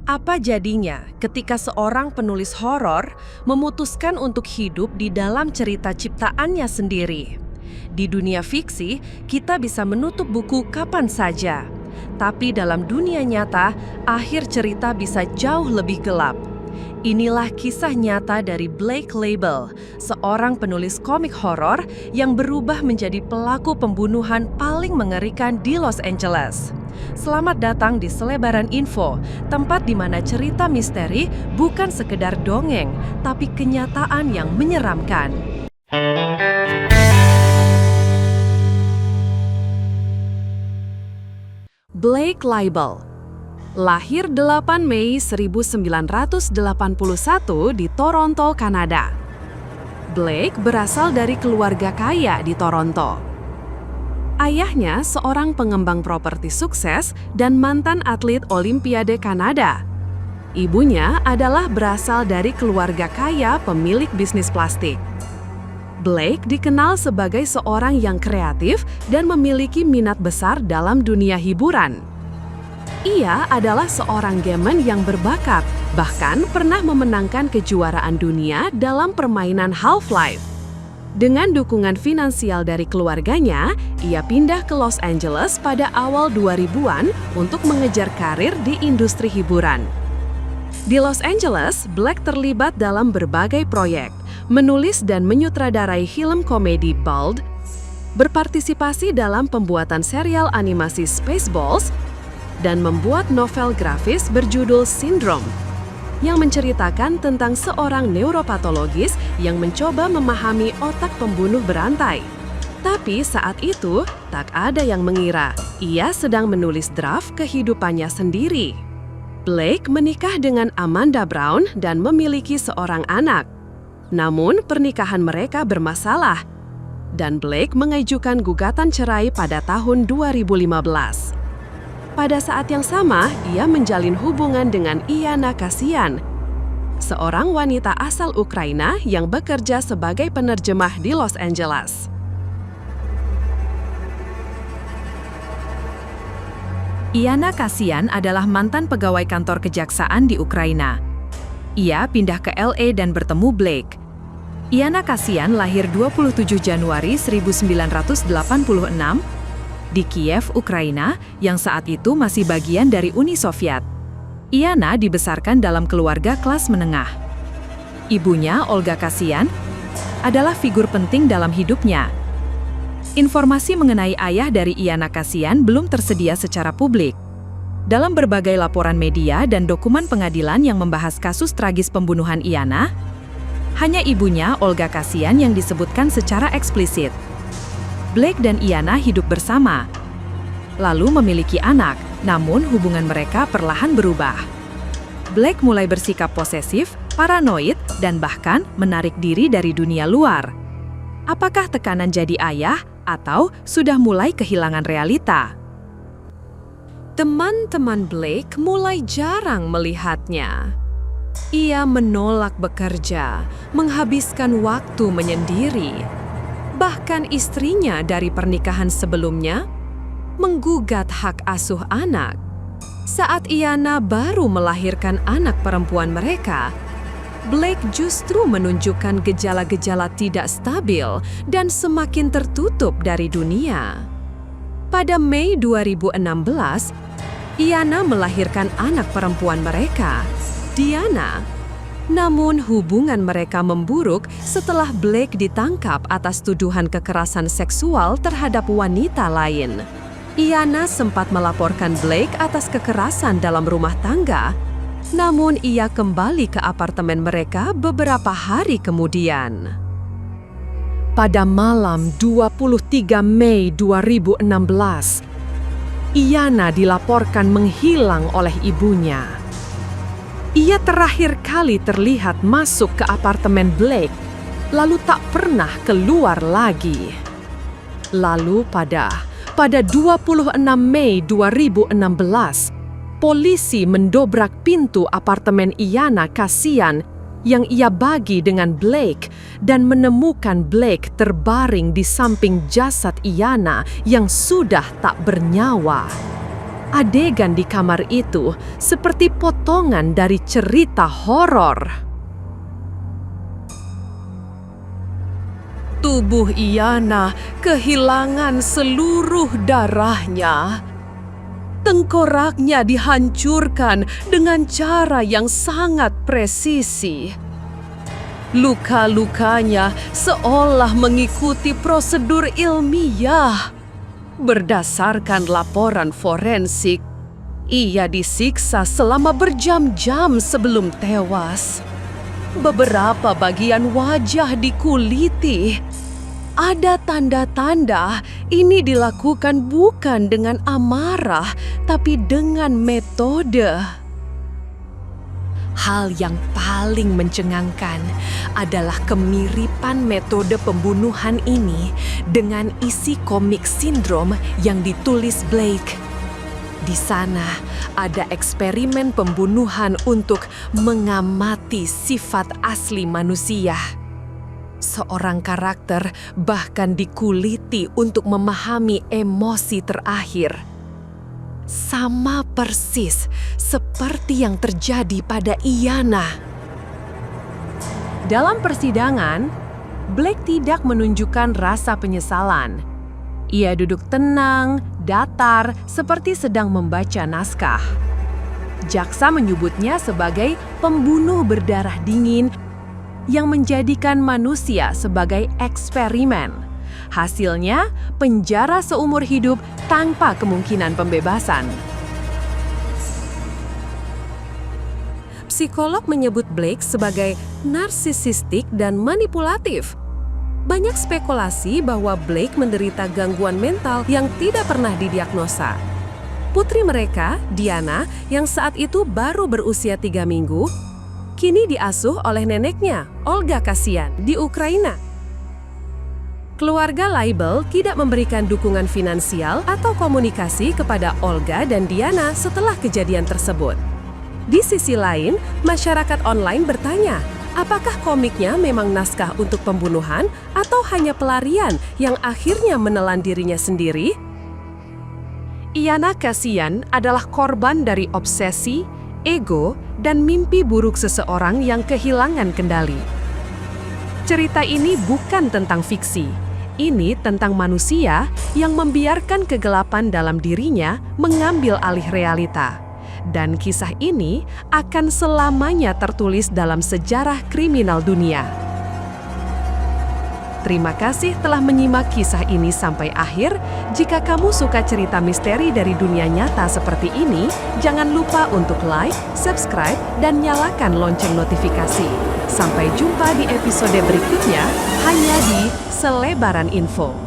Apa jadinya ketika seorang penulis horor memutuskan untuk hidup di dalam cerita ciptaannya sendiri? Di dunia fiksi, kita bisa menutup buku kapan saja. Tapi dalam dunia nyata, akhir cerita bisa jauh lebih gelap. Inilah kisah nyata dari Blake Label, seorang penulis komik horor yang berubah menjadi pelaku pembunuhan paling mengerikan di Los Angeles. Selamat datang di Selebaran Info, tempat di mana cerita misteri bukan sekedar dongeng, tapi kenyataan yang menyeramkan. Blake Label lahir 8 Mei 1981 di Toronto, Kanada. Blake berasal dari keluarga kaya di Toronto. Ayahnya seorang pengembang properti sukses dan mantan atlet Olimpiade Kanada. Ibunya adalah berasal dari keluarga kaya pemilik bisnis plastik. Blake dikenal sebagai seorang yang kreatif dan memiliki minat besar dalam dunia hiburan. Ia adalah seorang gamer yang berbakat, bahkan pernah memenangkan kejuaraan dunia dalam permainan Half-Life. Dengan dukungan finansial dari keluarganya, ia pindah ke Los Angeles pada awal 2000-an untuk mengejar karir di industri hiburan. Di Los Angeles, Blake terlibat dalam berbagai proyek, menulis dan menyutradarai film komedi Bald, berpartisipasi dalam pembuatan serial animasi Spaceballs, dan membuat novel grafis berjudul Syndrome, yang menceritakan tentang seorang neuropatologis yang mencoba memahami otak pembunuh berantai. Tapi saat itu, tak ada yang mengira ia sedang menulis draft kehidupannya sendiri. Blake menikah dengan Amanda Brown dan memiliki seorang anak. Namun, pernikahan mereka bermasalah, dan Blake mengajukan gugatan cerai pada tahun 2015. Pada saat yang sama, ia menjalin hubungan dengan Iana Kasian, seorang wanita asal Ukraina yang bekerja sebagai penerjemah di Los Angeles. Iana Kasian adalah mantan pegawai kantor kejaksaan di Ukraina. Ia pindah ke LA dan bertemu Blake. Iana Kasian lahir 27 Januari 1986 di Kiev, Ukraina, yang saat itu masih bagian dari Uni Soviet. Iana dibesarkan dalam keluarga kelas menengah. Ibunya, Olga Kasian, adalah figur penting dalam hidupnya. Informasi mengenai ayah dari Iana Kasian belum tersedia secara publik. Dalam berbagai laporan media dan dokumen pengadilan yang membahas kasus tragis pembunuhan Iana, hanya ibunya, Olga Kasian, yang disebutkan secara eksplisit. Blake dan Iana hidup bersama, lalu memiliki anak, namun hubungan mereka perlahan berubah. Blake mulai bersikap posesif, paranoid, dan bahkan menarik diri dari dunia luar. Apakah tekanan jadi ayah atau sudah mulai kehilangan realita? Teman-teman Blake mulai jarang melihatnya. Ia menolak bekerja, menghabiskan waktu menyendiri. Bahkan istrinya dari pernikahan sebelumnya menggugat hak asuh anak. Saat Iana baru melahirkan anak perempuan mereka, Blake justru menunjukkan gejala-gejala tidak stabil dan semakin tertutup dari dunia. Pada Mei 2016, Iana melahirkan anak perempuan mereka, Diana. Namun hubungan mereka memburuk setelah Blake ditangkap atas tuduhan kekerasan seksual terhadap wanita lain. Iana sempat melaporkan Blake atas kekerasan dalam rumah tangga, namun ia kembali ke apartemen mereka beberapa hari kemudian. Pada malam 23 Mei 2016, Iana dilaporkan menghilang oleh ibunya. Ia terakhir kali terlihat masuk ke apartemen Blake, lalu tak pernah keluar lagi. Lalu pada 26 Mei 2016, polisi mendobrak pintu apartemen Iana Kasian yang ia bagi dengan Blake dan menemukan Blake terbaring di samping jasad Iana yang sudah tak bernyawa. Adegan di kamar itu seperti potongan dari cerita horor. Tubuh Iyana kehilangan seluruh darahnya. Tengkoraknya dihancurkan dengan cara yang sangat presisi. Luka-lukanya seolah mengikuti prosedur ilmiah. Berdasarkan laporan forensik, ia disiksa selama berjam-jam sebelum tewas. Beberapa bagian wajah dikuliti. Ada tanda-tanda ini dilakukan bukan dengan amarah, tapi dengan metode. Hal yang paling mencengangkan adalah kemiripan metode pembunuhan ini dengan isi komik sindrom yang ditulis Blake. Di sana ada eksperimen pembunuhan untuk mengamati sifat asli manusia. Seorang karakter bahkan dikuliti untuk memahami emosi terakhir. Sama persis seperti yang terjadi pada Iyana. Dalam persidangan, Blake tidak menunjukkan rasa penyesalan. Ia duduk tenang, datar, seperti sedang membaca naskah. Jaksa menyebutnya sebagai pembunuh berdarah dingin yang menjadikan manusia sebagai eksperimen. Hasilnya, penjara seumur hidup tanpa kemungkinan pembebasan. Psikolog menyebut Blake sebagai narsisistik dan manipulatif. Banyak spekulasi bahwa Blake menderita gangguan mental yang tidak pernah didiagnosa. Putri mereka, Diana, yang saat itu baru berusia 3 minggu, kini diasuh oleh neneknya, Olga Kasian, di Ukraina. Keluarga Leibel tidak memberikan dukungan finansial atau komunikasi kepada Olga dan Diana setelah kejadian tersebut. Di sisi lain, masyarakat online bertanya, apakah komiknya memang naskah untuk pembunuhan atau hanya pelarian yang akhirnya menelan dirinya sendiri? Iyana Kasian adalah korban dari obsesi, ego, dan mimpi buruk seseorang yang kehilangan kendali. Cerita ini bukan tentang fiksi. Ini tentang manusia yang membiarkan kegelapan dalam dirinya mengambil alih realita. Dan kisah ini akan selamanya tertulis dalam sejarah kriminal dunia. Terima kasih telah menyimak kisah ini sampai akhir. Jika kamu suka cerita misteri dari dunia nyata seperti ini, jangan lupa untuk like, subscribe, dan nyalakan lonceng notifikasi. Sampai jumpa di episode berikutnya, hanya di Selebaran Info.